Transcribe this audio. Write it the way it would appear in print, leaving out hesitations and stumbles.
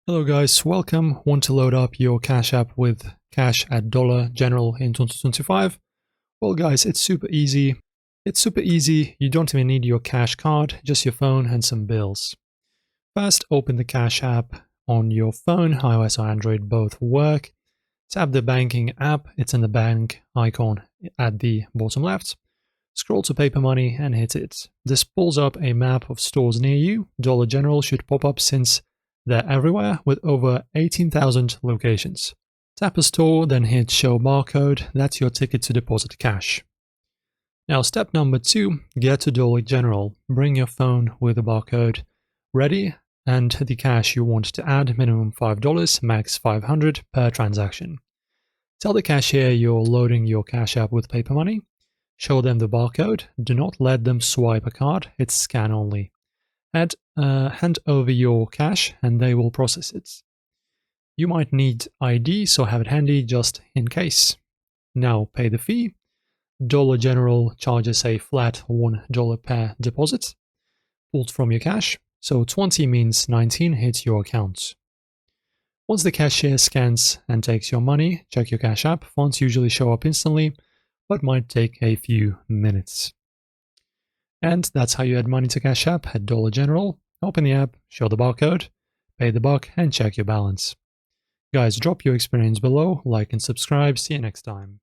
Hello guys, welcome. Want to load up your Cash App with cash at Dollar General in 2025? Well guys, it's super easy. You don't even need your cash card, just your phone and some bills. First, open the Cash App on your phone. iOS or Android both work. Tap the banking app. It's in the bank icon at the bottom left. Scroll to Paper Money and hit it. This pulls up a map of stores near you. Dollar General should pop up since they're everywhere with over 18,000 locations. Tap a store, then hit Show Barcode. That's your ticket to deposit cash. Now step number 2, get to Dollar General. Bring your phone with the barcode ready and the cash you want to add, minimum $5, max $500 per transaction. Tell the cashier you're loading your Cash App with Paper Money. Show them the barcode. Do not let them swipe a card, it's scan only. Hand over your cash and they will process it. You might need ID, so have it handy just in case. Now pay the fee. Dollar General charges a flat $1 per deposit pulled from your cash, so 20 means 19 hits your account. Once the cashier scans and takes your money, check your Cash App. Funds usually show up instantly, but might take a few minutes. And that's how you add money to Cash App at Dollar General. Open the app, show the barcode, pay the buck, and check your balance. Guys, drop your experience below, like and subscribe. See you next time.